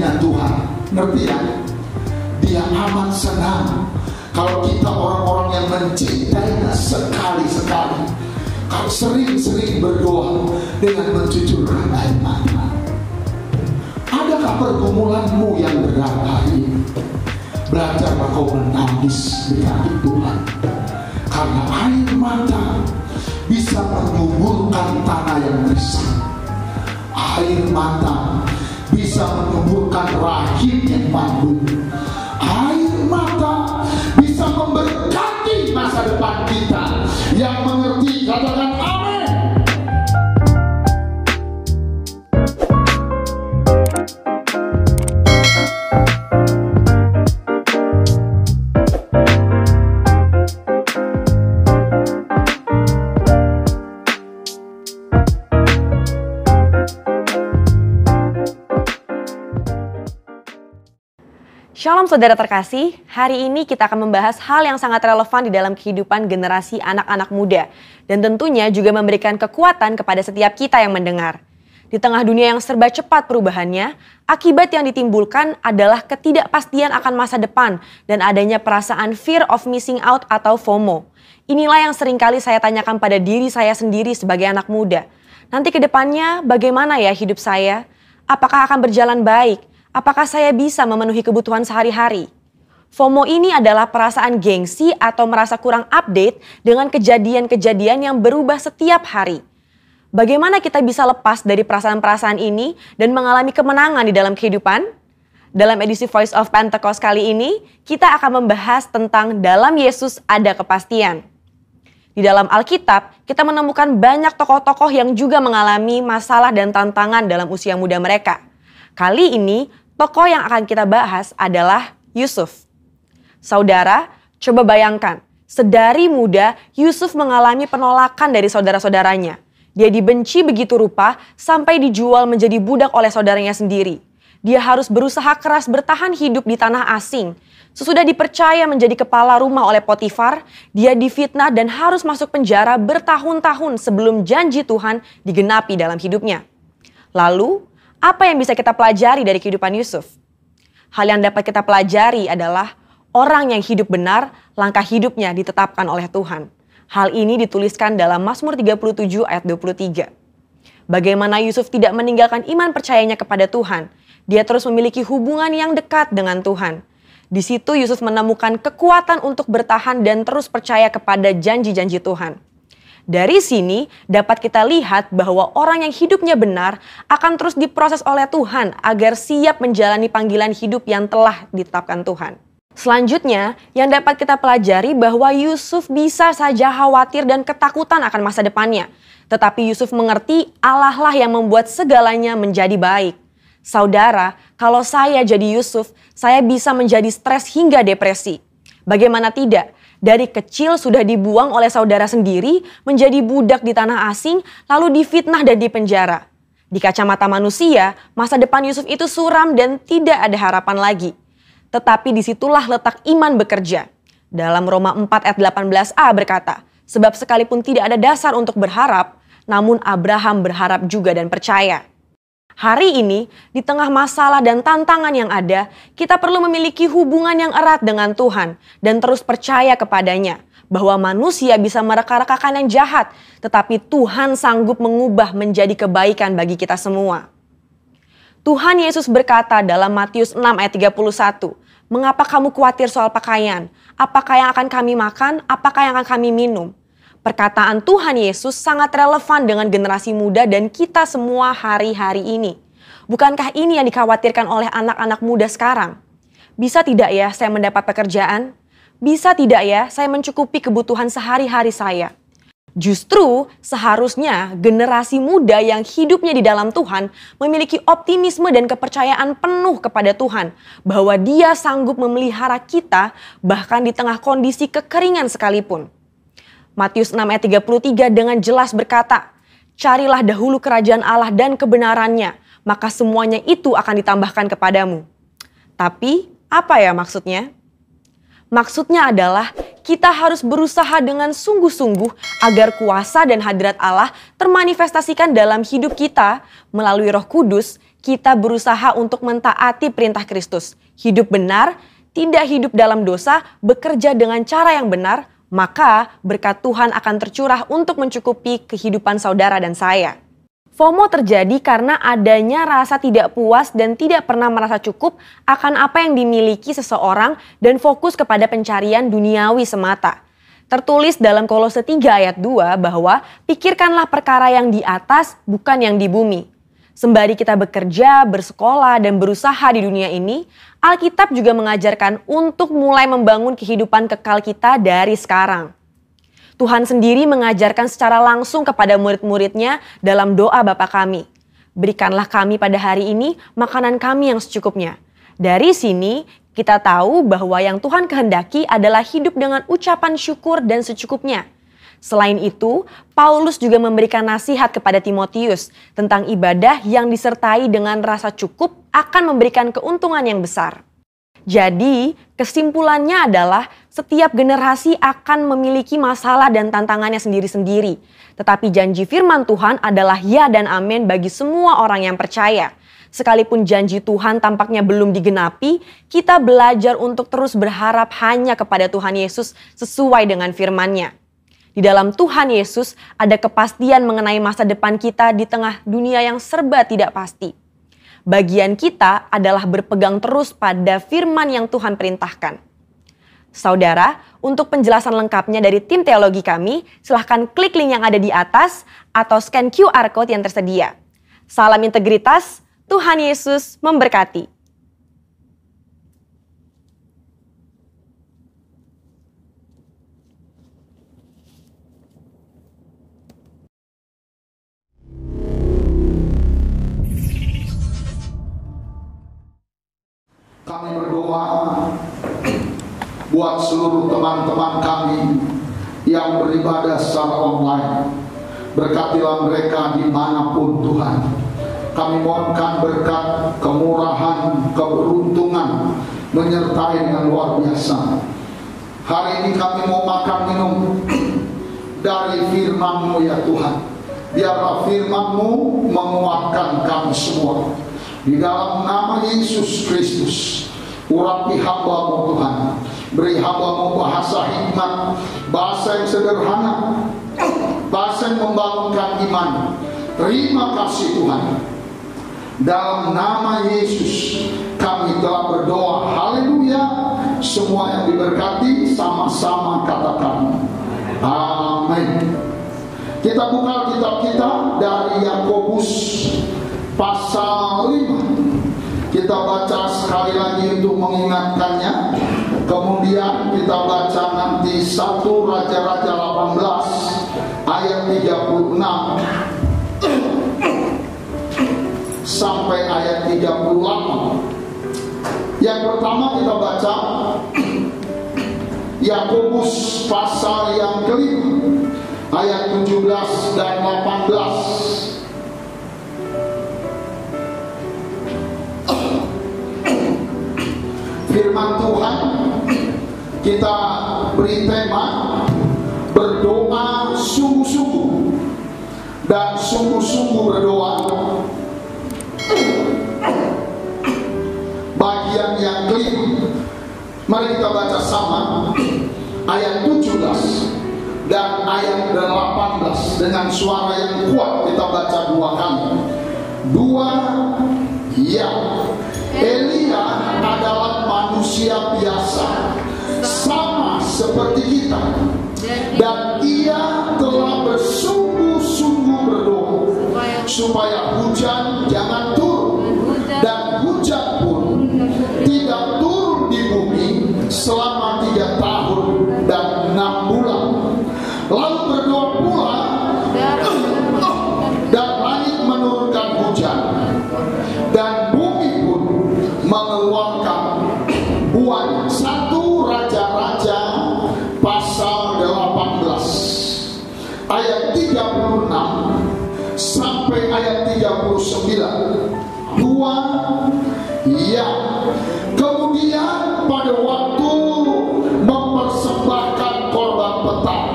hatinya Tuhan. Ngerti ya? Dia amat senang kalau kita orang-orang yang mencintainya sekali-sekali, kalau sering-sering berdoa dengan mencucurkan air mata. Adakah pergumulanmu yang berat hari ini? Belajarlah kau menangis di kaki Tuhan, karena air mata bisa menyuburkan tanah yang gersang. Air mata bisa menyuburkan rahim yang mandul. Air mata bisa memberkati masa depan kita. Yang mengerti katakan amin. Shalom saudara terkasih, hari ini kita akan membahas hal yang sangat relevan di dalam kehidupan generasi anak-anak muda. Dan tentunya juga memberikan kekuatan kepada setiap kita yang mendengar. Di tengah dunia yang serba cepat perubahannya, akibat yang ditimbulkan adalah ketidakpastian akan masa depan dan adanya perasaan fear of missing out atau FOMO. Inilah yang seringkali saya tanyakan pada diri saya sendiri sebagai anak muda. Nanti ke depannya bagaimana ya hidup saya? Apakah akan berjalan baik? Apakah saya bisa memenuhi kebutuhan sehari-hari? FOMO ini adalah perasaan gengsi atau merasa kurang update dengan kejadian-kejadian yang berubah setiap hari. Bagaimana kita bisa lepas dari perasaan-perasaan ini dan mengalami kemenangan di dalam kehidupan? Dalam edisi Voice of Pentecost kali ini, kita akan membahas tentang dalam Yesus ada kepastian. Di dalam Alkitab, kita menemukan banyak tokoh-tokoh yang juga mengalami masalah dan tantangan dalam usia muda mereka. Kali ini, tokoh yang akan kita bahas adalah Yusuf. Saudara, coba bayangkan, sedari muda Yusuf mengalami penolakan dari saudara-saudaranya. Dia dibenci begitu rupa sampai dijual menjadi budak oleh saudaranya sendiri. Dia harus berusaha keras bertahan hidup di tanah asing. Sesudah dipercaya menjadi kepala rumah oleh Potifar, dia difitnah dan harus masuk penjara bertahun-tahun sebelum janji Tuhan digenapi dalam hidupnya. Lalu, apa yang bisa kita pelajari dari kehidupan Yusuf? Hal yang dapat kita pelajari adalah orang yang hidup benar, langkah hidupnya ditetapkan oleh Tuhan. Hal ini dituliskan dalam Mazmur 37 ayat 23. Bagaimana Yusuf tidak meninggalkan iman percayanya kepada Tuhan. Dia terus memiliki hubungan yang dekat dengan Tuhan. Di situ Yusuf menemukan kekuatan untuk bertahan dan terus percaya kepada janji-janji Tuhan. Dari sini dapat kita lihat bahwa orang yang hidupnya benar akan terus diproses oleh Tuhan agar siap menjalani panggilan hidup yang telah ditetapkan Tuhan. Selanjutnya, yang dapat kita pelajari bahwa Yusuf bisa saja khawatir dan ketakutan akan masa depannya. Tetapi Yusuf mengerti Allah lah yang membuat segalanya menjadi baik. Saudara, kalau saya jadi Yusuf, saya bisa menjadi stres hingga depresi. Bagaimana tidak? Dari kecil sudah dibuang oleh saudara sendiri, menjadi budak di tanah asing, lalu difitnah dan dipenjara. Di kacamata manusia, masa depan Yusuf itu suram dan tidak ada harapan lagi. Tetapi disitulah letak iman bekerja. Dalam Roma 4 ayat 18a berkata, sebab sekalipun tidak ada dasar untuk berharap, namun Abraham berharap juga dan percaya. Hari ini, di tengah masalah dan tantangan yang ada, kita perlu memiliki hubungan yang erat dengan Tuhan dan terus percaya kepadanya bahwa manusia bisa mereka-rekakan yang jahat, tetapi Tuhan sanggup mengubah menjadi kebaikan bagi kita semua. Tuhan Yesus berkata dalam Matius 6 ayat 31, "Mengapa kamu khawatir soal pakaian? Apakah yang akan kami makan? Apakah yang akan kami minum?" Perkataan Tuhan Yesus sangat relevan dengan generasi muda dan kita semua hari-hari ini. Bukankah ini yang dikhawatirkan oleh anak-anak muda sekarang? Bisa tidak ya saya mendapat pekerjaan? Bisa tidak ya saya mencukupi kebutuhan sehari-hari saya? Justru seharusnya generasi muda yang hidupnya di dalam Tuhan memiliki optimisme dan kepercayaan penuh kepada Tuhan bahwa Dia sanggup memelihara kita bahkan di tengah kondisi kekeringan sekalipun. Matius 6 ayat 33 dengan jelas berkata, "Carilah dahulu kerajaan Allah dan kebenarannya, maka semuanya itu akan ditambahkan kepadamu." Tapi apa ya maksudnya? Maksudnya adalah kita harus berusaha dengan sungguh-sungguh agar kuasa dan hadirat Allah termanifestasikan dalam hidup kita melalui Roh Kudus kita berusaha untuk mentaati perintah Kristus, hidup benar, tidak hidup dalam dosa, bekerja dengan cara yang benar, maka berkat Tuhan akan tercurah untuk mencukupi kehidupan saudara dan saya. FOMO terjadi karena adanya rasa tidak puas dan tidak pernah merasa cukup akan apa yang dimiliki seseorang dan fokus kepada pencarian duniawi semata. Tertulis dalam Kolose 3 ayat 2 bahwa pikirkanlah perkara yang di atas bukan yang di bumi. Sembari kita bekerja, bersekolah, dan berusaha di dunia ini, Alkitab juga mengajarkan untuk mulai membangun kehidupan kekal kita dari sekarang. Tuhan sendiri mengajarkan secara langsung kepada murid-muridnya dalam doa Bapa kami. Berikanlah kami pada hari ini makanan kami yang secukupnya. Dari sini kita tahu bahwa yang Tuhan kehendaki adalah hidup dengan ucapan syukur dan secukupnya. Selain itu, Paulus juga memberikan nasihat kepada Timotius tentang ibadah yang disertai dengan rasa cukup akan memberikan keuntungan yang besar. Jadi, kesimpulannya adalah setiap generasi akan memiliki masalah dan tantangannya sendiri-sendiri. Tetapi janji firman Tuhan adalah ya dan amin bagi semua orang yang percaya. Sekalipun janji Tuhan tampaknya belum digenapi, kita belajar untuk terus berharap hanya kepada Tuhan Yesus sesuai dengan firman-Nya. Di dalam Tuhan Yesus ada kepastian mengenai masa depan kita di tengah dunia yang serba tidak pasti. Bagian kita adalah berpegang terus pada firman yang Tuhan perintahkan. Saudara, untuk penjelasan lengkapnya dari tim teologi kami, silahkan klik link yang ada di atas atau scan QR Code yang tersedia. Salam integritas, Tuhan Yesus memberkati. Kami berdoa buat seluruh teman-teman kami yang beribadah secara online. Berkatilah mereka dimanapun Tuhan. Kami mohonkan berkat, kemurahan, keberuntungan menyertai dengan luar biasa. Hari ini kami mau makan minum dari firman-Mu ya Tuhan. Biarlah firman-Mu menguatkan kami semua. Di dalam nama Yesus Kristus, urapi hamba-Mu Tuhan. Beri hamba-Mu bahasa hikmat, bahasa yang sederhana, bahasa yang membangunkan iman. Terima kasih Tuhan. Dalam nama Yesus kami telah berdoa. Haleluya. Semua yang diberkati sama-sama katakan amin. Kita buka kitab kita dari Yakobus pasal 5. Kita baca sekali lagi untuk mengingatkannya. Kemudian kita baca nanti 1 Raja-Raja 18 ayat 36 sampai ayat 38. Yang pertama kita baca Yakobus pasal yang kelima ayat 17 dan 18. Firman Tuhan kita beri tema berdoa sungguh-sungguh dan sungguh-sungguh berdoa. Bagian yang kelima, mari kita baca sama ayat 17 dan ayat 18 dengan suara yang kuat. Kita baca dua kali. Ya, Elia adalah manusia biasa, sama seperti kita, dan ia telah bersungguh-sungguh berdoa supaya hujan jangan turun, dan hujan pun tidak turun di bumi selama 3 tahun dan 6 bulan. Lalu berdoa pula, dan langit menurunkan hujan, dan bumi pun mengeluarkan buah. 1 Raja-Raja pasal 18 ayat 36 sampai ayat 39. Ya, kemudian pada waktu mempersembahkan korban petang,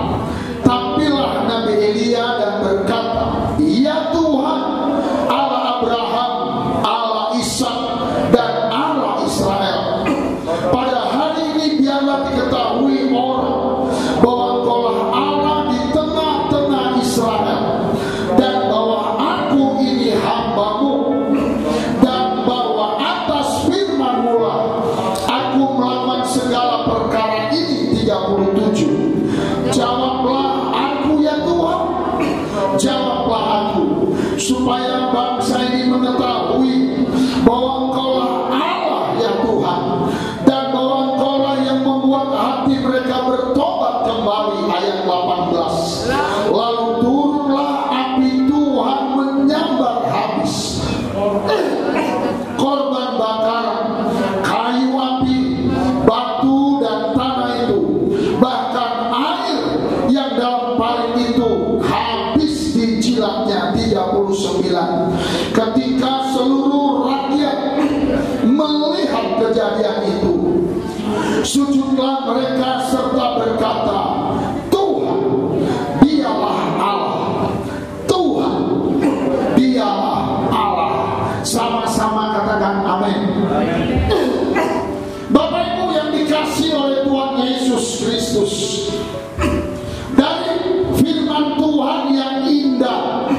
tampillah Nabi Elia dan berkata, ya Tuhan Allah Abraham, Allah pula aku melakukan segala perkara ini. 37. Jawablah aku ya Tuhan, jawablah aku, supaya bangsa ini mengetahui bahwa Engkaulah Allah ya Tuhan, dan bahwa Engkaulah yang membuat hati mereka bertobat kembali. Ayat 18. Lalu turunlah api Tuhan menyambar habis korban bakaran, kayu api, batu dan tanah itu, bahkan air yang dalam parit itu habis dijilatnya. 39. Ketika seluruh rakyat melihat kejadian itu, sujudlah mereka serta berkata, Tuhan, dialah Allah, Tuhan, dialah Allah. Sama-sama katakan amin. Bapak Ibu yang dikasihi oleh Tuhan Yesus Kristus, dari firman Tuhan yang indah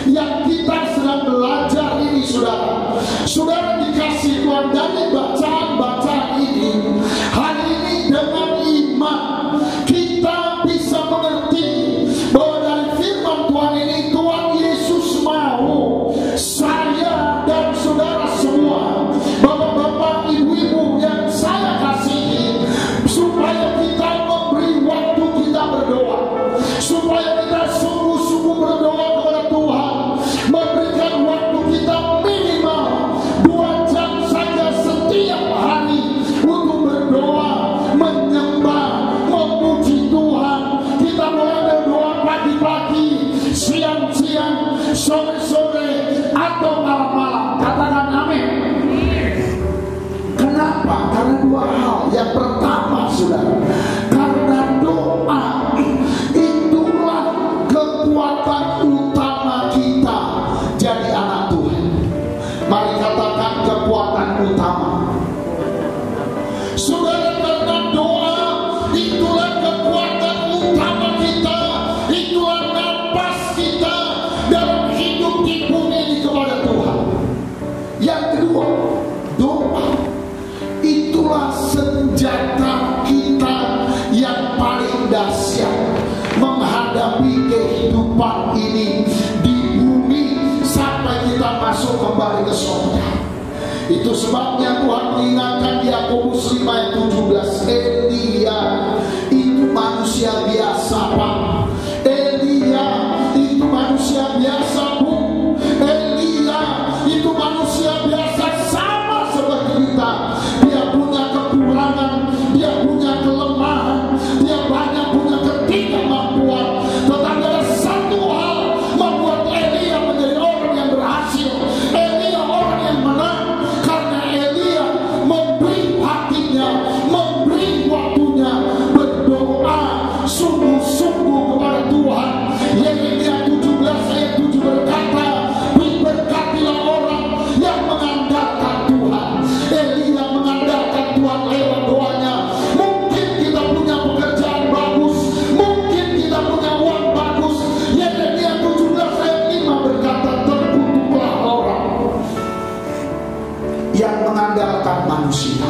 yang kita sedang belajar ini, saudara dikasihi Tuhan, dari bacaan-bacaan ini, hari ini dengan iman kita bisa mengerti bahwa dari firman Tuhan ini Tuhan Yesus mau saya dan saudara semua, bapak-bapak, ibu-ibu yang saya kasihi, supaya kita memberi waktu kita berdoa, supaya kita sungguh-sungguh berdoa kepada Tuhan, memberikan waktu kita minimal 2 jam saja setiap hari untuk berdoa, menyembah, memuji Tuhan. Kita boleh berdoa pagi-pagi, siang-siang, sore-sore, atau malam-malam. Katakan amin. Kenapa? Karena 2 hal. Yang pertama, saudara, karena doa itulah kekuatan utama kita jadi anak Tuhan. Mari katakan kekuatan utama. Saudara, karena doa itulah kekuatan utama kita, itulah napas kita dalam hidup di bumi ini kepada Tuhan. Yang kedua, doa itulah senjata kita yang paling dahsyat menghadapi kehidupan ini di bumi sampai kita masuk kembali ke surga. Itu sebabnya Tuhan mengingatkan di Yakobus 5 ayat 17, Elia itu manusia biasa, Pak. Elia itu manusia biasa, Bu. Elia itu manusia biasa, sama seperti kita. Dia punya kekurangan, dia punya kelemahan, dia banyak punya ketidakmampuan. Tetapi ada satu hal membuat Elia menjadi orang yang berhasil, Elia orang yang menang, karena Elia memberi hatinya, memberi waktunya berdoa sungguh-sungguh kepada Tuhan. Yeremia 17 ayat 7 berkata, berkatilah orang yang mengandalkan Tuhan. Elia mengandalkan Tuhan lewat doanya. Mungkin kita punya pekerjaan bagus, mungkin kita punya uang bagus. Yeremia 17 ayat 5 berkata, terkutuklah orang yang mengandalkan manusia,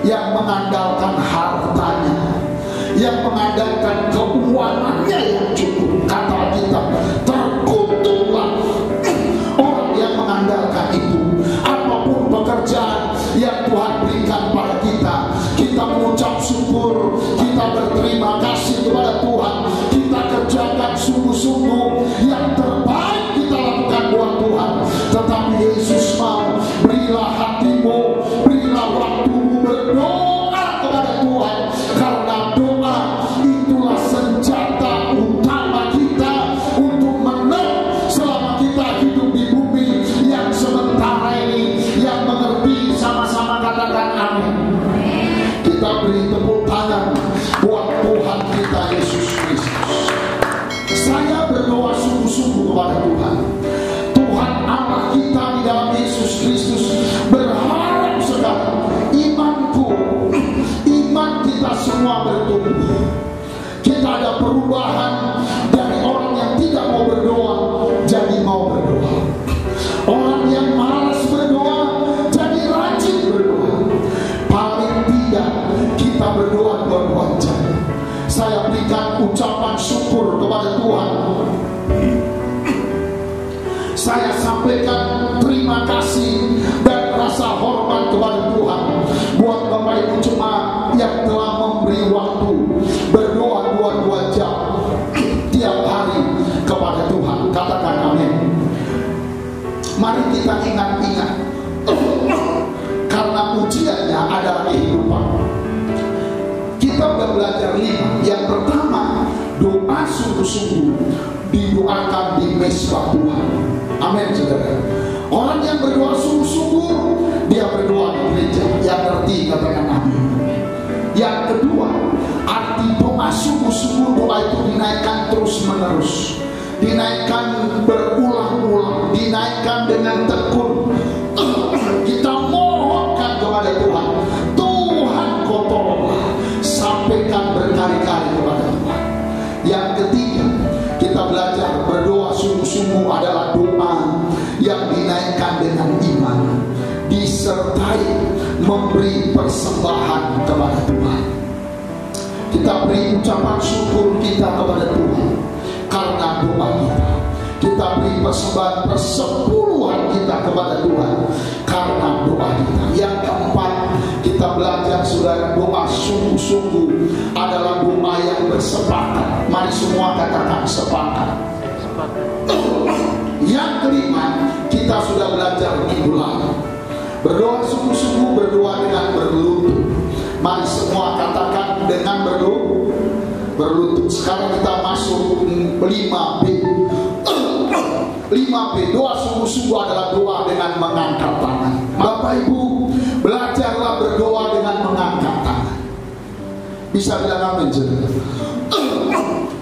yang mengandalkan hartanya, yang mengandalkan keuangannya yang cukup. Kata kita, terkutuklah orang yang mengandalkan itu. Apapun pekerjaan yang Tuhan berikan pada kita, kita mengucap syukur, kita berterima kasih kepada Tuhan, kita kerjakan sungguh-sungguh, yang terbaik kita lakukan buat Tuhan. Tetapi Yesus mau, berilah hatimu, berilah waktumu berdoa kepada Tuhan, karena doa itulah senjata utama kita untuk menang selama kita hidup di bumi yang sementara ini. Yang mengerti sama-sama katakan amin. Kita beri tepuk tangan buat Tuhan kita Yesus Kristus. Saya berdoa sungguh-sungguh kepada Tuhan. Tuhan Allah kita di dalam Yesus Kristus, berharap sekali iman kita semua bertumbuh. Kita ada perubahan dari orang yang tidak mau berdoa jadi mau berdoa, orang yang malas berdoa jadi rajin berdoa, kita berikan ucapan syukur kepada Tuhan. Saya sampaikan terima kasih dan rasa hormat kepada Tuhan buat Bapak Ibu jemaat yang telah memberi waktu berdoa 22 jam tiap hari kepada Tuhan. Katakan amin. Mari kita ingat-ingat, karena ujiannya adalah kehidupan. Kita sudah belajar 5. Yang pertama, doa sungguh-sungguh didoakan di mesbah Tuhan. Amin, saudara. Orang yang berdoa sungguh-sungguh, dia berdoa di gereja. Yang ngerti katakan amin. Yang kedua, arti doa sungguh-sungguh, doa itu dinaikkan terus-menerus, dinaikkan berulang-ulang, dinaikkan dengan tekun. Kita mohonkan kepada Tuhan, Tuhan kau tolonglah, sampaikan berkali-kali kepada Tuhan. Yang ketiga, kita belajar berdoa sungguh-sungguh adalah doa yang dinaikkan dengan iman, disertai memberi persembahan kepada Tuhan. Kita beri ucapan syukur kita kepada Tuhan karena doa kita. Kita beri persembahan persepuluhan kita kepada Tuhan karena doa kita. Yang keempat, kita belajar saudara, doa sungguh-sungguh adalah doa yang bersepakat. Mari semua katakan sepakat. Yang kelima, kita sudah belajar minggu lalu, berdoa sungguh-sungguh, berdoa dengan berlutut. Mari semua katakan dengan berlutut. Sekarang kita masuk 5B. 5B, doa sungguh-sungguh adalah doa dengan mengangkat tangan. Bapak Ibu, belajarlah berdoa dengan mengangkat tangan. Bisa bilang amin, saudara?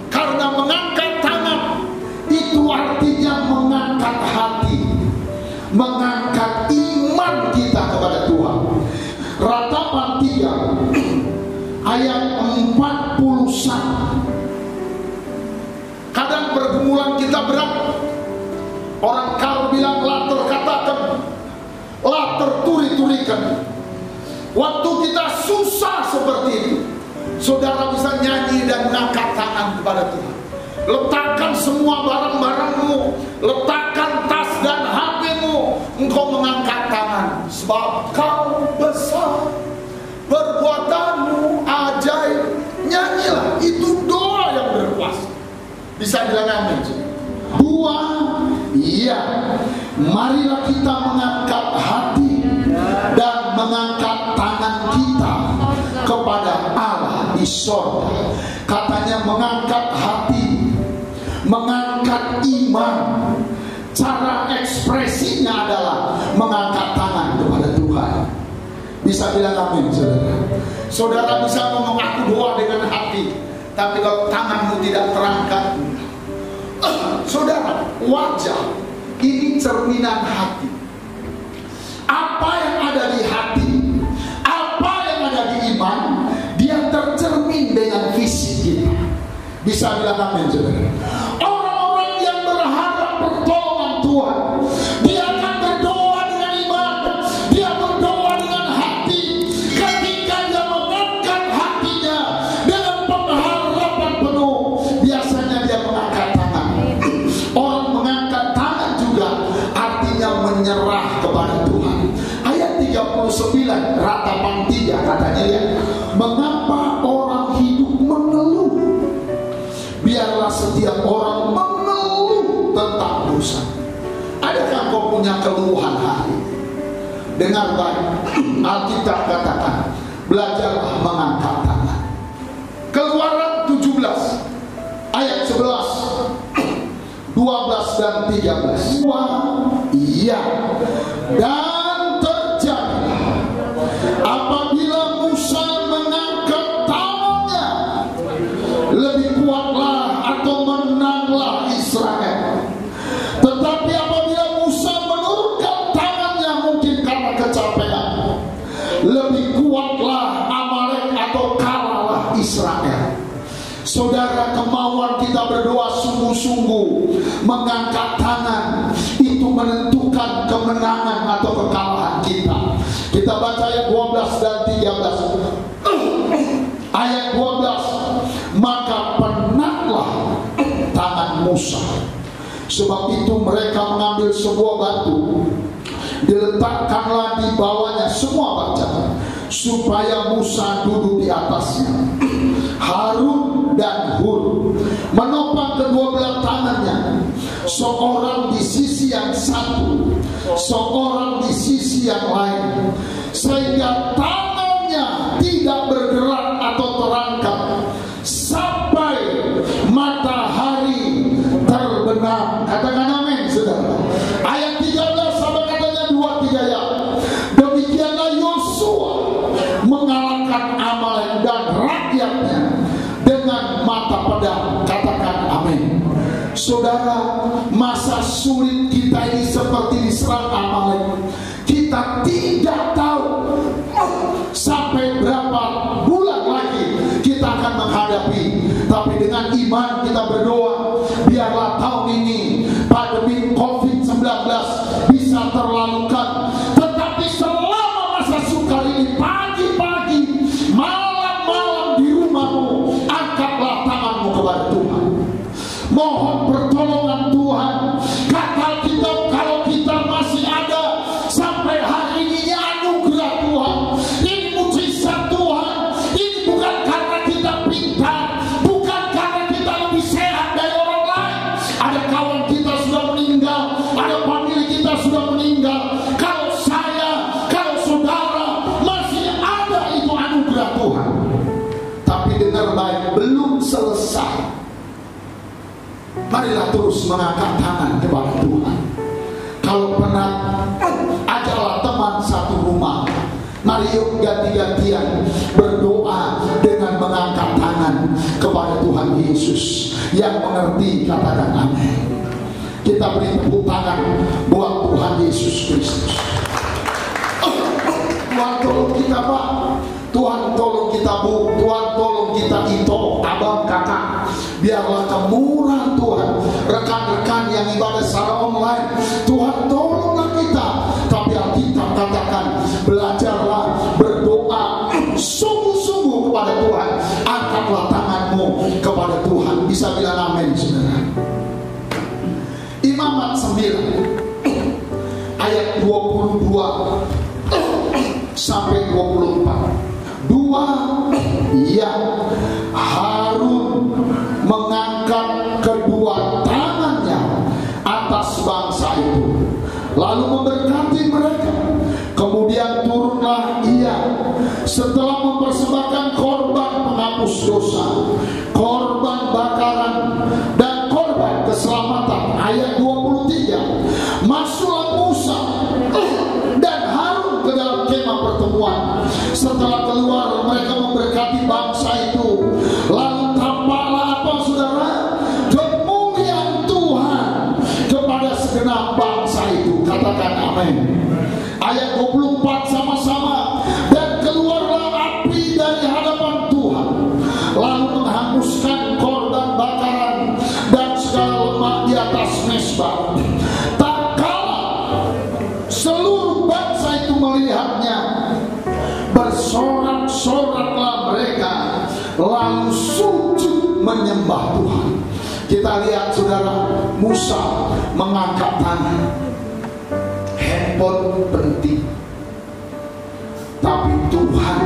Karena mengangkat tangan itu artinya mengangkat hati, mengangkat iman kita kepada Tuhan. Ratapan 3 ayat 41. Kadang pergumulan kita berat. Orang kalau bilang latar katakan, latar turi-turikan. Waktu kita susah seperti itu, saudara bisa nyanyi dan mengangkat tangan kepada Tuhan. Letakkan semua barang-barangmu, letakkan tas dan HP-mu, engkau mengangkat tangan. Sebab kau besar, perbuatanmu ajaib. Nyanyilah, itu doa yang berkuasa. Bisa bilang amin. 2, iya, marilah kita mengangkat hati dan mengangkat tangan kita kepada Allah di sorga. Katanya mengangkat hati, mengangkat iman. Cara ekspresinya adalah mengangkat tangan kepada Tuhan. Bisa bilang amin, saudara. Saudara bisa ngomong aku doa dengan hati, tapi kalau tanganmu tidak terangkat, saudara, wajah ini cerminan hati. Apa yang ada di hati, apa yang ada di iman, dia tercermin dengan fisik kita. Bisa bilang amin, saudara. Orang-orang yang berharap pertolongan Tuhan, dia akan berdoa dengan iman, dia berdoa dengan hati. Ketika dia mengangkat hatinya dengan pengharapan penuh, biasanya dia mengangkat tangan. Orang mengangkat tangan juga artinya menyerah kepada Tuhan. Ayat 39 Ratapan 3 katanya ya, mengapa orang hidup mengeluh? Biarlah setiap orang mengeluh tentang dosa. Adakah kau punya keluhan hari? Dengar baik, Alkitab katakan, belajarlah mengangkat tangan. Keluaran 17 ayat 11, 12 dan 13. Iya, dan terjadilah apabila Musa mengangkat tangannya, lebih kuatlah atau menanglah Israel. Tetapi apabila Musa menurunkan tangannya, mungkin karena kecapean, lebih kuatlah Amalek atau kalahlah Israel. Saudara, kemauan kita berdoa sungguh-sungguh, mengangkat tangan, itu menentukan kemenangan atau kekalahan kita. Kita baca ayat 12 dan 13. Ayat 12, maka Sebab itu mereka mengambil sebuah batu, diletakkanlah di bawahnya semua baca, supaya Musa duduk di atasnya. Harun dan Hur menopang kedua belah tangannya, seorang di sisi yang satu, seorang di sisi yang lain, sehingga tangannya tidak bergerak atau terangkat sampai matahari terbenam. Katakan amin, saudara. Ayat 13 sampai katanya 2-3 ya. Demikianlah Yosua mengalahkan Amalek dan rakyatnya dengan mata pedang. Katakan amin. Saudara, masa sulit kita ini seperti diserang Amalek. Kita tidak tahu sampai berapa bulan lagi kita akan menghadapi. Tapi dengan iman kita berdoa, biarlah tahun ini pandemi COVID-19 bisa terlalukan. Tetapi selama masa sukar ini, pagi-pagi, malam-malam di rumahmu, angkatlah tanganmu kepada Tuhan. Mohon pertolongan Tuhan. Kata kita, kalau kita masih ada sampai hari ini, anugerah Tuhan. Ini mujizat Tuhan. Ini bukan karena kita pintar, bukan karena kita lebih sehat dari orang lain. Ada kawan kita sudah meninggal, ada famili kita sudah meninggal. Kalau saya, kalau saudara masih ada, itu anugerah Tuhan. Tapi dengar baik, belum selesai. Marilah terus mengangkat tangan kepada Tuhan. Kalau pernah, ajalah teman satu rumah. Mari yuk ganti-gantian berdoa dengan mengangkat tangan kepada Tuhan Yesus yang mengerti. Katakan amin. Kita beri tepuk tangan buat Tuhan Yesus Kristus. Tuhan tolong kita, Pak. Tuhan tolong kita, Bu. Tuhan tolong kita, Ito, abang, kakak. Biarlah kemurahan Tuhan, rekan-rekan yang ibadah secara online, Tuhan tolonglah kita. Tapi Alkitab katakan, belajarlah berdoa sungguh-sungguh kepada Tuhan. Angkatlah tanganmu kepada Tuhan. Bisa bilang amin, saudara. Imamat 9 ayat 22 sampai 24. Harun mengangkat kedua tangannya atas bangsa itu, lalu memberkati mereka. Kemudian turunlah ia setelah mempersembahkan korban penghapus dosa, korban bakaran, dan korban keselamatan. Ayat 23. Masuklah Musa dan Harun ke dalam kemah pertemuan. Setelah keluar, mereka memberkati bangsa itu. Lalu tampaklah apa, saudara? Kemuliaan Tuhan kepada segenap bangsa itu. Katakan amin. Ayat 24 sama-sama. Dan keluarlah api dari hadapan Tuhan, lalu menghanguskan korban bakaran dan segala lemak di atas mezbah. Tak kalah seluruh bangsa itu melihatnya, bersorak-soraklah mereka, lalu sujud menyembah Tuhan. Kita lihat, saudara, Musa mengangkat tangan. Handphone penting, tapi Tuhan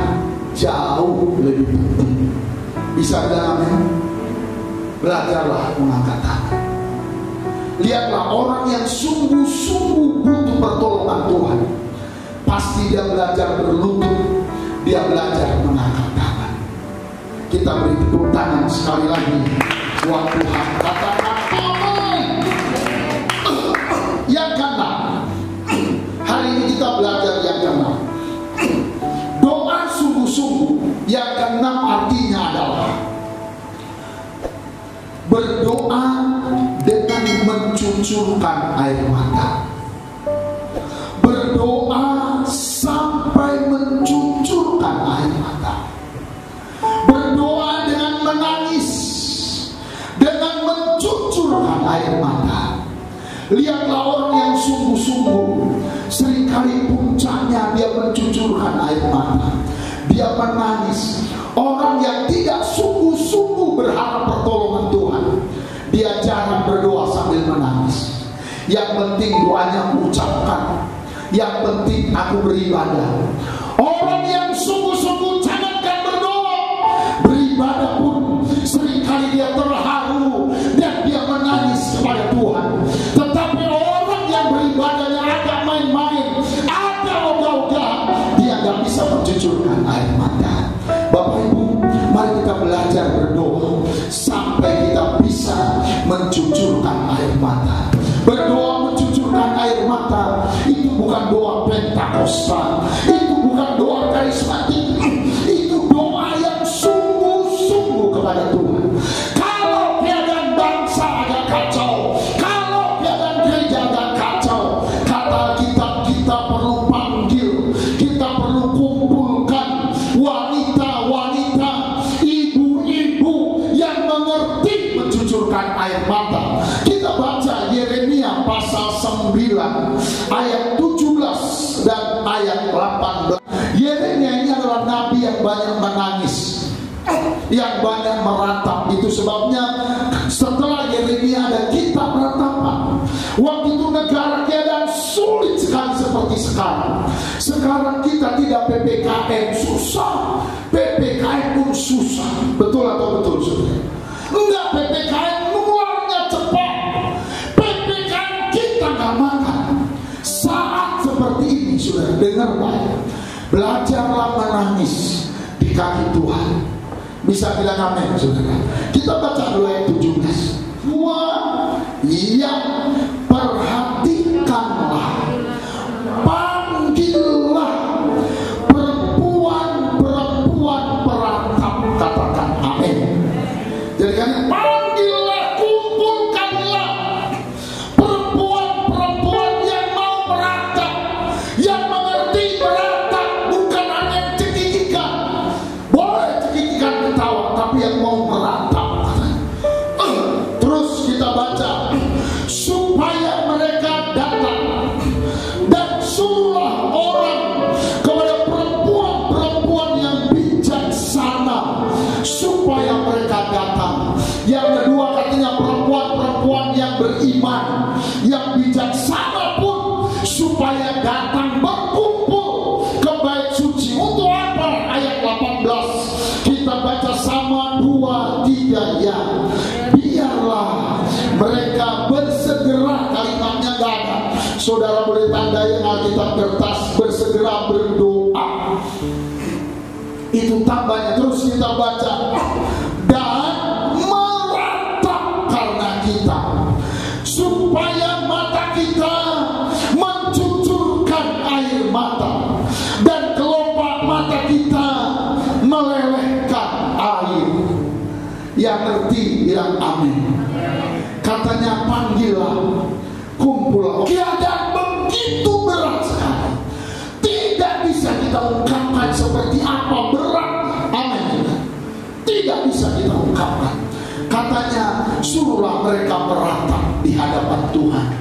jauh lebih penting. Bisa bilang amin? Belajarlah mengangkat tangan. Lihatlah orang yang sungguh-sungguh butuh pertolongan Tuhan, pasti dia belajar berlutut, dia belajar mengangkat tangan. Kita beri tepuk tangan sekali lagi buat Tuhan. Katakan amin. Yang keenam, hari ini kita belajar yang keenam, doa sungguh-sungguh. Yang keenam artinya adalah berdoa dengan mencucurkan air mata. Berdoa sampai mencucurkan air mata. Berdoa dengan menangis, dengan mencucurkan air mata. Lihatlah orang yang sungguh-sungguh, seringkali puncaknya dia mencucurkan air mata, dia menangis. Orang yang tidak sungguh-sungguh berharap pertolongan Tuhan, dia jarang berdoa sambil menangis. penting doanya aku ucapkan, yang penting aku beribadah. Orang yang sungguh-sungguh jangankan berdoa, beribadah pun seringkali dia terharu dan dia menangis kepada Tuhan. Tetapi orang yang beribadahnya agak main-main, agak ogah-ogah, dia gak bisa mencucurkan air mata. Bapak Ibu, mari kita belajar berdoa sampai kita bisa mencucurkan air mata. Berdoa mencucurkan air mata itu bukan doa Pentakosta, itu bukan doa karismatik, itu doa yang sungguh-sungguh kepada Tuhan. Kalau keadaan bangsa agak kacau, kalau keadaan gereja agak kacau, kata kita perlu panggil, kita perlu kumpulkan wanita-wanita, ibu-ibu yang mengerti mencucurkan air mata. Kita baca Yeremia pasal 9 ayat 17 dan ayat 18. Yeremia ini adalah nabi yang banyak menangis, yang banyak meratap. Itu sebabnya setelah Yeremia ada kitab ratapan. Waktu itu negara keadaan sulit sekali seperti sekarang. Sekarang kita tidak PPKM, susah. PPKM pun susah. Betul atau betul, saudara? Enggak, PPKM keluarnya cepat. PPKM kita nggak makan. Saat seperti ini, saudara, dengar baik. Belajarlah menangis di kaki Tuhan. Bisa bilang amin, saudara? Kita baca dulu ayat 17. Semua yang perhatikanlah, panggillah perempuan-perempuan peratap. Katakan amin. Jadi kan panggillah, kumpulkanlah perempuan-perempuan yang mau meratap, yang mengerti meratap, bukan hanya yang cekikikan. Boleh cekikikan ketawa, tapi yang mau meratap. Terus kita baca, supaya mereka datang dan suruhlah orang kepada perempuan-perempuan yang bijaksana supaya mereka datang. Yang kedua katanya perempuan-perempuan yang beriman, yang bijaksana pun supaya datang berkumpul ke bait suci. Untuk apa? Ayat 18 kita baca sama 2-3 ya. Biarlah mereka bersegera, kalimatnya gak ada. Saudara boleh tandai Alkitab kertas, bersegera berdoa. Itu tambahnya. Terus kita baca, dan meratap karena kita, supaya mata kita mencucurkan air mata, dan kelopak mata kita melelehkan air. Yang ngerti bilang amin. Katanya panggillah, kumpul. Keadaan begitu berat sekali, tidak bisa kita ungkapkan seperti apa berat. Amin. Tidak bisa kita ungkapkan. Katanya suruhlah mereka meratap di hadapan Tuhan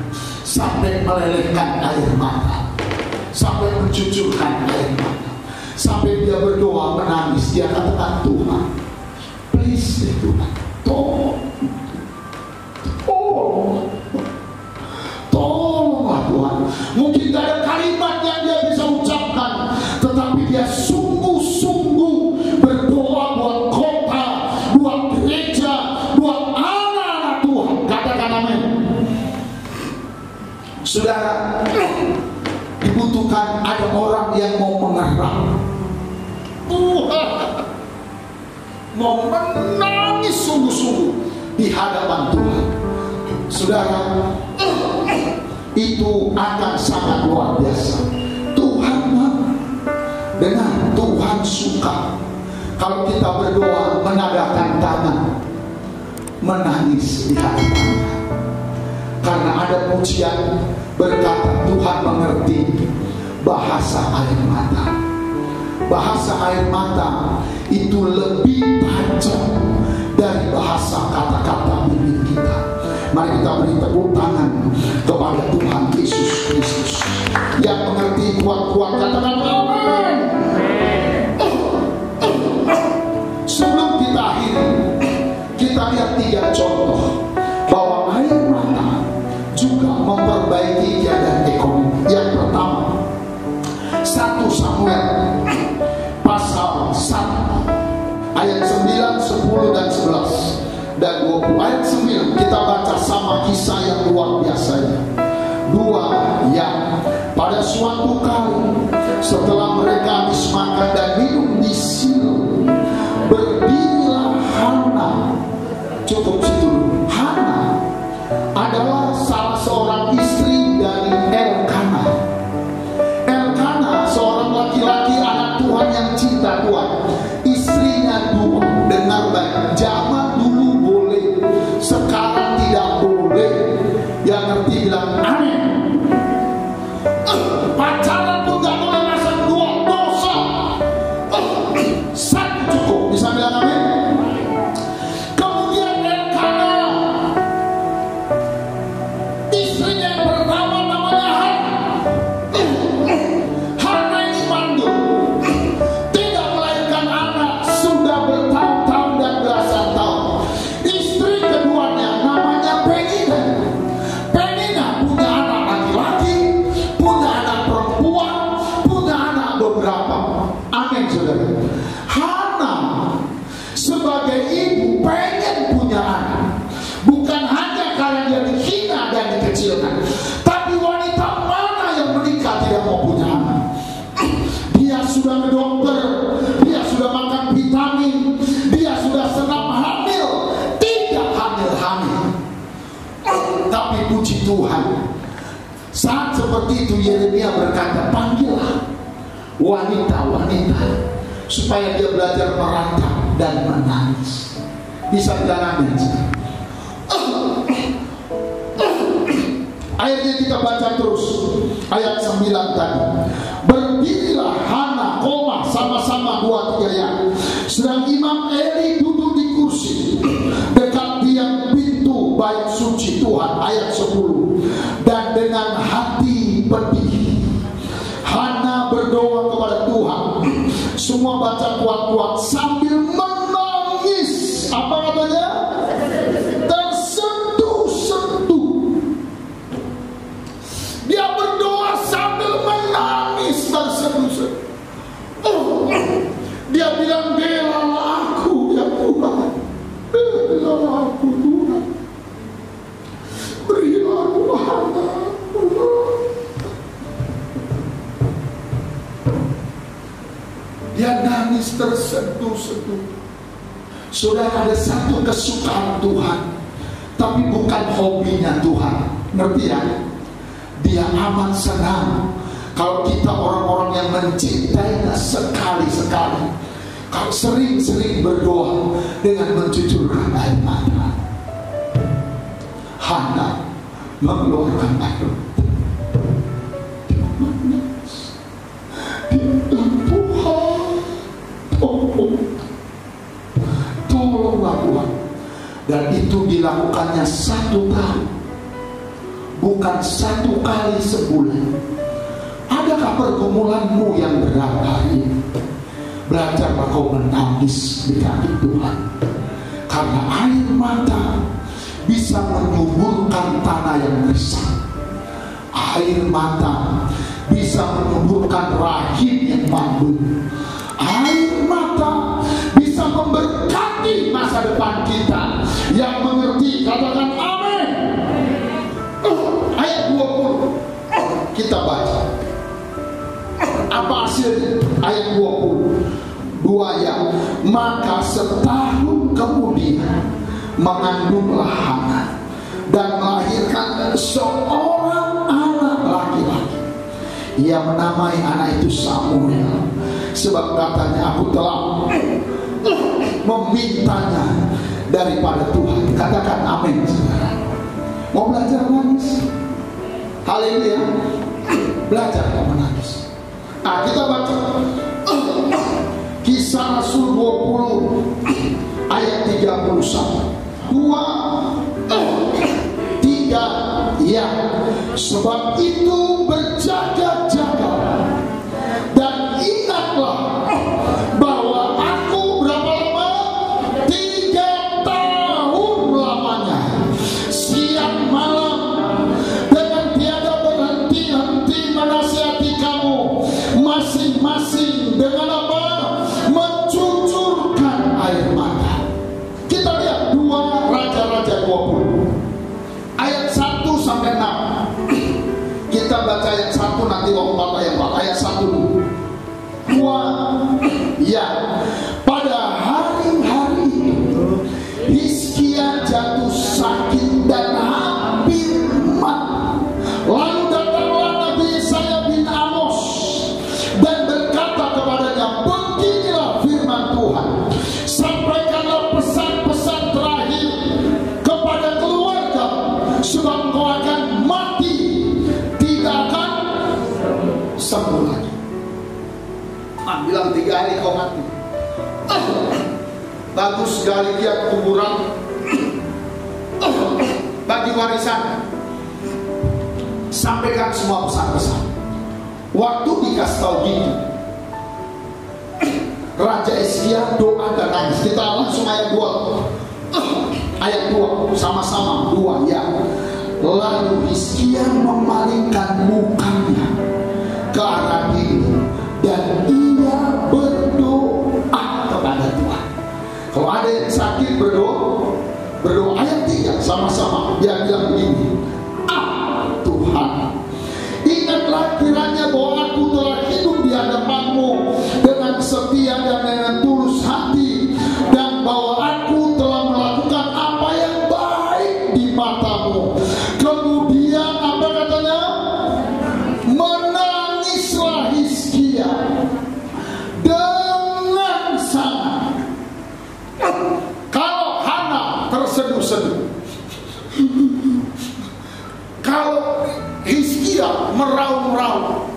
sampai melelehkan air mata, sampai mencucurkan air mata, sampai dia berdoa menangis. Dia katakan, Tuhan, please Tuhan, tolonglah Tuhan. Mungkin tidak ada kalimat yang dia bisa ucapkan, tetapi dia sungguh-sungguh berdoa buat kota, buat gereja, buat anak-anak Tuhan. Katakan amin. Saudara, dibutuhkan ada orang yang mau mengerang, mau menangis sungguh-sungguh di hadapan Tuhan. Saudara, itu akan sangat luar biasa. Tuhan dengar, Tuhan suka kalau kita berdoa menadahkan tangan, menangis di hadapannya. Karena ada pujian berkata, Tuhan mengerti bahasa air mata. Bahasa air mata itu lebih tajam dari bahasa kata-kata bibir kita. Mari kita beri tepuk tangan kepada Tuhan Yesus Kristus yang mengerti. Kuat-kuat katakan amin. Sebelum kita akhiri, kita lihat 3 contoh bahwa air mata juga memperbaiki bersama-sama. 1 ayat 9, 10 dan 11 dan 20. Ayat 9 kita baca sama kisah yang luar biasanya. 2 ya, pada suatu kali setelah mereka habis makan dan minum di Silo, berdirilah Hana. Cukup situ dulu. Hana adalah salah seorang istri dari Elkana. Elkana seorang laki-laki anak Tuhan yang cinta Tuhan. Istrinya 2. Dengar baik, zaman dulu boleh, sekarang tidak boleh. Yang ngerti bilang amin. Pacaran pun gak boleh masang 2, dosa. 1 cukup, bisa bilang amin. Kemudian Elkana, istrinya yang pertama namanya Hana. Hana ini mandul, tidak melahirkan anak sudah bertahun-tahun dan belasan tahun. Istri keduanya namanya Penina. Penina punya anak laki-laki, punya anak perempuan, punya anak beberapa. Amin saudara. Hana sebagai ibu pengen punya anak, bukan hanya karena dia dihina dan dikecilkan, tapi wanita mana yang menikah tidak mau punya anak? Dia sudah ke dokter, dia sudah makan vitamin, dia sudah senam hamil, tidak hamil. Tapi puji Tuhan, saat seperti itu Yeremia berkata, panggillah wanita-wanita supaya dia belajar merantau dan menangis. Bisa bilang amin. Akhirnya kita baca terus ayat 9 tadi. Berdirilah Hana, sama-sama 2-3 ya. Sedang Imam Eli duduk di kursi dekat tiang pintu bait suci Tuhan. Ayat 10. Dan dengan hati pedih Hana berdoa kepada Tuhan. Semua baca kuat-kuat sambil menangis. Apa katanya? Tersentuh-sentuh. Dia berdoa sambil menangis tersentuh-sentuh. Dia bilang, belalah aku ya Tuhan, belalah aku Tuhan, berilah aku Hana. Dia nangis tersentuh-sentuh. Saudara, ada satu kesukaan Tuhan, tapi bukan hobinya Tuhan. Ngerti ya? Dia amat senang kalau kita orang-orang yang mencintainya sekali-sekali, kalau sering-sering berdoa dengan mencucurkan air mata. Hana mengeluarkan air mata. Tolonglah Tuhan. Dan itu dilakukannya 1 tahun, bukan 1 kali sebulan. Adakah pergumulanmu yang berat hari ini? Belajarlah kau menangis di kaki Tuhan, karena air mata bisa menyuburkan tanah yang gersang. Air mata bisa menyuburkan rahim yang mandul. Air mata bisa memberkati masa depan kita. Yang mengerti katakan amin. Ayat 20 kita baca. Apa hasilnya? Ayat 20 ya. Maka setahun kemudian mengandunglah Hana dan melahirkan seorang anak laki-laki. Ia menamai anak itu Samuel, sebab katanya aku telah memintanya daripada Tuhan. Katakan amin. Mau belajar menangis? Haleluya. Belajar menangis. Nah, kita baca Kisah Rasul 20 ayat 31. 2, 3 ya. Sebab itu berjaga-jaga dan ingatlah bahwa aku berapa lama? 3 tahun lamanya, siang malam dengan tiada berhenti-henti menasihati kamu masing-masing dengan apa? Bagus gali lihat kuburan, bagi warisan, sampaikan semua pesan-pesan. Waktu dikasih tahu gitu, Raja Hizkia doa dan nangis. Kita langsung ayat 2. Ayat 2 sama-sama 2 ya. Lalu Hizkia memalingkan mukanya ke arah diri dan ia berdoa kepada Tuhan. Kalau ada yang sakit berdoa. Ayat 3 sama-sama dia bilang begini, Tuhan, ingatlah kiranya bahwa aku telah hidup di hadapan-Mu dengan setia dan dengan tulus hati, dan bahwa aku telah melakukan apa yang baik di mata-Mu. Kemudian apa katanya? Menangislah Hizkia dengan sangat. Kalau Hana terseduh-seduh, kalau Hizkia meraung-raung,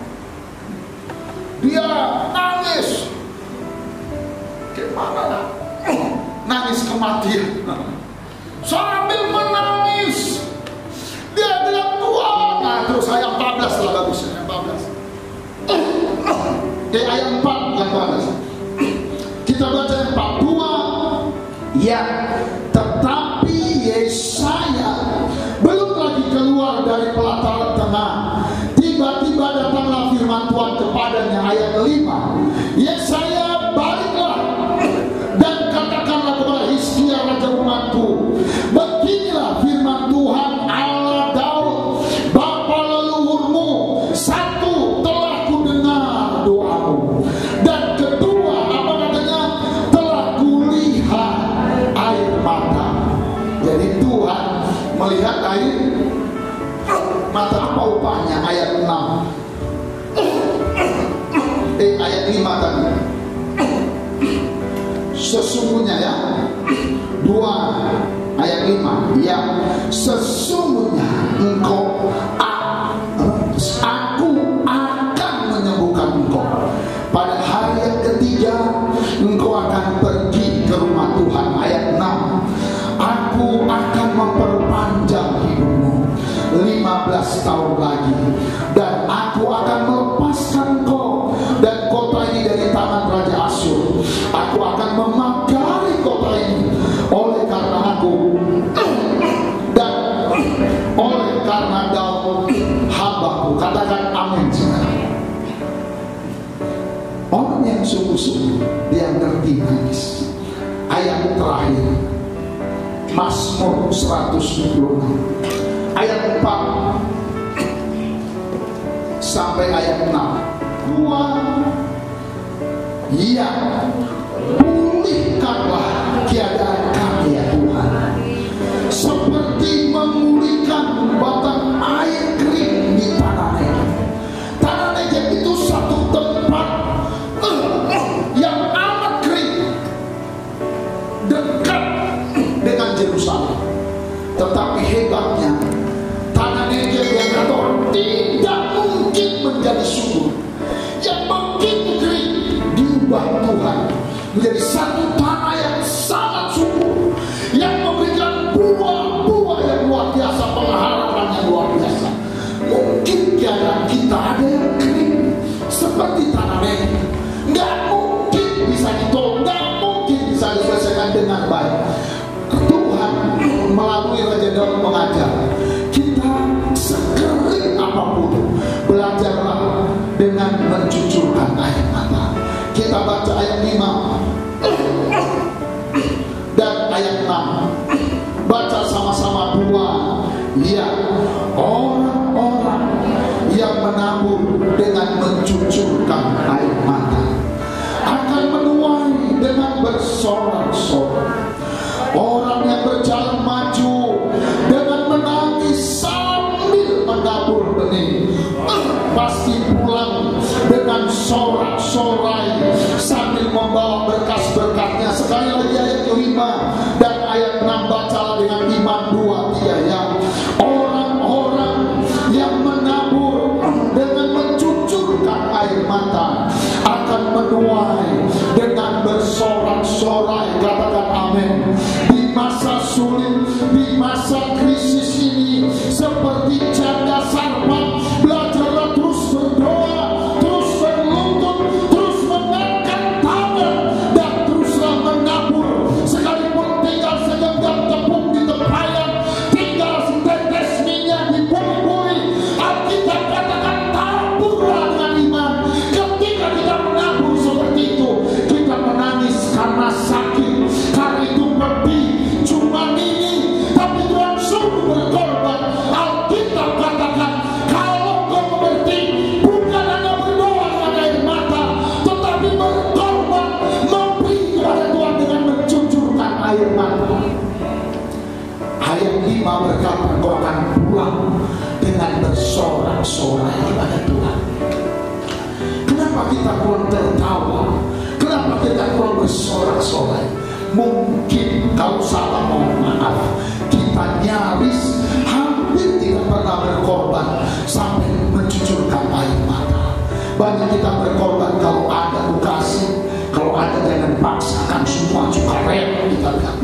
dia nangis. Gimana lah? Nangis kematian. Sambil menangis, dia bilang Tuhan. Nah terus ayat 14 lah bagus, ayat 14. Ayat 4 yang bagus. Kita baca ayat 42. Ya, tetapi Yesaya belum lagi keluar dari pelataran tengah, tiba-tiba datanglah firman Tuhan kepadanya. Ayat 5. Yesaya, baliklah dan katakanlah kepada Hizkia raja umatku, beginilah firman Tuhan Allah Daud bapa leluhurmu. 1, telah kudengar doamu, dan kedua, apa katanya? Telah kulihat air mata. Jadi Tuhan melihat air mata. Apa upahnya? Ayat 6. Ayat 5 tadi. Sesungguhnya ya. 2 ayat 5. Ya, sesungguhnya engkau, aku akan menyembuhkan engkau. Pada hari yang ketiga engkau akan pergi ke rumah Tuhan. Ayat 6. Aku akan memperpanjang hidupmu 15 tahun lagi, dan aku akan melepaskan engkau dan kota ini dari tangan Raja Asyur. Aku akan memagari kota ini oleh karena aku dan oleh karena Daud hambaku. Katakan amin. Orang yang sungguh-sungguh dia ngerti nangis. Ayat terakhir Mazmur 126 ayat 4 sampai ayat 6. Ya, pulihkanlah keadaan kami ya Tuhan, seperti memulihkan batang air kering di tanah Negeb. Tanah Negeb itu satu tempat yang amat kering, dekat dengan Yerusalem. Tetapi hebatnya, tanah Negeb yang kata orang tidak mungkin menjadi subur, yang begitu kering, diubah Tuhan menjadi satu tanah yang sangat subur, yang memberikan buah-buah yang luar biasa, pengharapan yang luar biasa. Mungkin keadaan kita ada yang kering seperti tanah Negeb, nggak mungkin bisa ditolong, nggak mungkin bisa diselesaikan dengan baik. Tuhan melalui Raja Daud mengajar kita, sekering apapun belajarlah dengan mencucurkan air mata. Kita baca ayat 5 dan ayat 6. Baca sama-sama 2. Ya, orang-orang yang menabur dengan mencucurkan air mata akan menuai dengan bersorak-sorai. Orang yang berjalan maju dengan menangis sambil menabur benih pasti pulang dengan sorak-sorai sambil membawa berkas-berkatnya. Sekali lagi ayat 5 dan ayat 6, bacalah dengan iman 2-3 ya. Orang-orang yang menabur dengan mencucurkan air mata akan menuai dengan bersorak-sorai. masa sulit, di masa krisis ini, seperti janda sarpan, belajarlah terus berdoa, terus berlutut, terus mengangkat tangan, dan teruslah menabur. Sekalipun tinggal segenggam tepung di tempayan, tinggal setetes minyak di bui-bui, Alkitab katakan taburlah dengan iman. Ketika kita menabur seperti itu, kita menangis karena sakit, karena itu pedih, cuma ini, tapi Tuhan suruh berkorban. Alkitab katakan kalau kau mengerti, bukan hanya berdoa dengan air mata, tetapi berkorban, memberi kepada Tuhan dengan mencucurkan air mata. Ayat 5 berkata, kau akan pulang dengan bersorak-sorai kepada Tuhan. Kenapa kita kurang tertawa? Kenapa kita kurang bersorak-sorai? Mungkin kalau salah mohon maaf, kita nyaris hampir tidak pernah berkorban sampai mencucurkan air mata. Banyak kita berkorban kalau ada kasih, kalau ada jangan paksakan, semua suka rela kita lihat.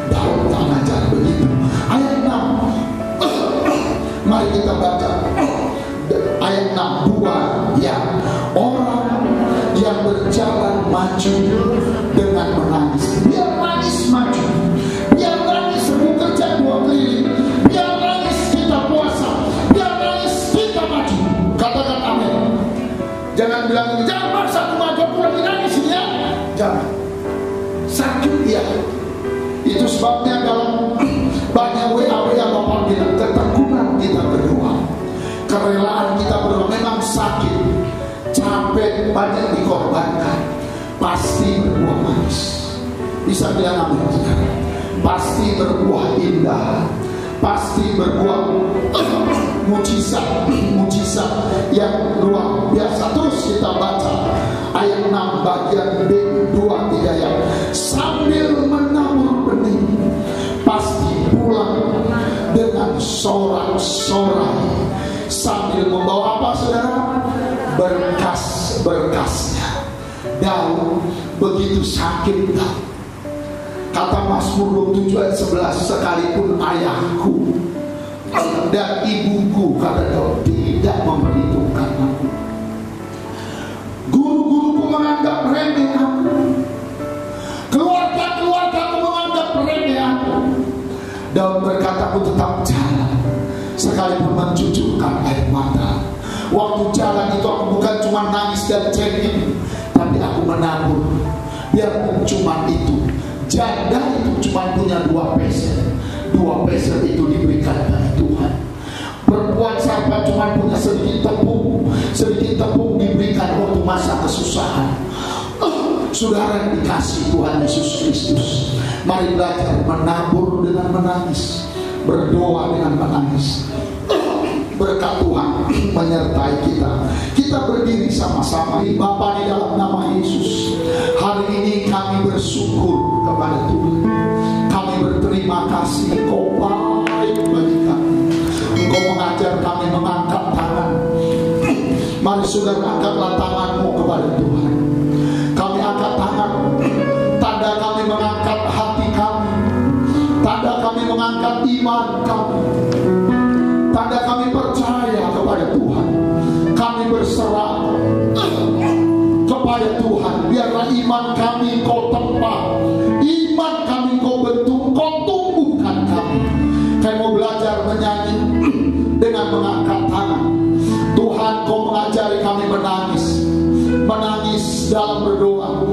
Dalam tak ajar begitu. Ayat 6 mari kita baca ayat 6 2 ya. Orang yang berjalan maju dengan menangis, biar nangis maju, biar nangis sebelum kerja 2 keliling, biar nangis kita puasa, biar nangis kita maju. Katakan amin. Jangan bilang jangan paksa aku maju, aku lagi nangis ya. Jangan. Sakit ya. Itu sebabnya dalam banyak WA Bapak bilang ketekunan kita berdoa, kerelaan kita berdoa. Memang sakit, capek, banyak dikorbankan, pasti berbuah manis. Bisa bilang amin? Pasti berbuah indah, pasti berbuah mujizat yang luar biasa. Terus kita baca ayat 6 bagian B 2-3 ya. Sambil menabur benih, pasti pulang dengan sorak-sorai, sambil membawa apa saudara? Berkas-berkasnya. Daud begitu sakit, kata Mazmur 27 ayat 11, sekalipun ayahku dan ibuku, kata Daud, tidak memperhitungkan aku, guru-guruku menganggap remeh aku, keluarga-keluargaku menganggap remeh aku. Daud berkata, aku tetap jalan sekalipun mencucurkan air mata. Waktu jalan itu aku bukan cuma nangis dan cengeng, tapi aku menabur. Biarpun cuma itu, janda itu cuma punya 2 peser. 2 peser itu diberikan dari Tuhan. Perempuan sarpan cuma punya sedikit tepung diberikan waktu masa kesusahan. Saudara yang dikasih Tuhan Yesus Kristus, mari belajar menabur dengan menangis, berdoa dengan menangis. Berkat Tuhan menyertai kita. Kita berdiri sama-sama. Bapa, di dalam nama Yesus, hari ini kami bersyukur kepada Tuhan. Kami berterima kasih, Engkau baik bagi kami. Engkau mengajar kami mengangkat tangan. Mari saudara, angkatlah tanganmu kepada Tuhan. Kami angkat tangan, tanda kami mengangkat hati kami, tanda kami mengangkat iman kami, tanda kami percaya kepada Tuhan. Kami berserah kepada Tuhan. Biarlah iman kami Kau tempa, iman kami Kau bentuk, Kau tumbuhkan kami. Kami mau belajar menyanyi dengan mengangkat tangan. Tuhan, Kau mengajari kami menangis, menangis dalam berdoa,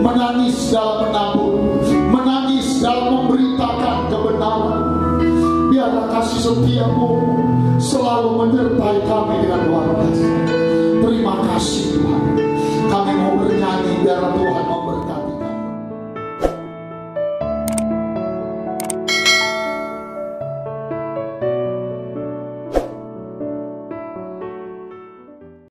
menangis dalam menabur, menangis dalam memberitakan kebenaran. Biarlah kasih setiamu selalu menyertai kami dengan luar biasa. Terima kasih Tuhan. Kami mau bernyanyi, biarlah Tuhan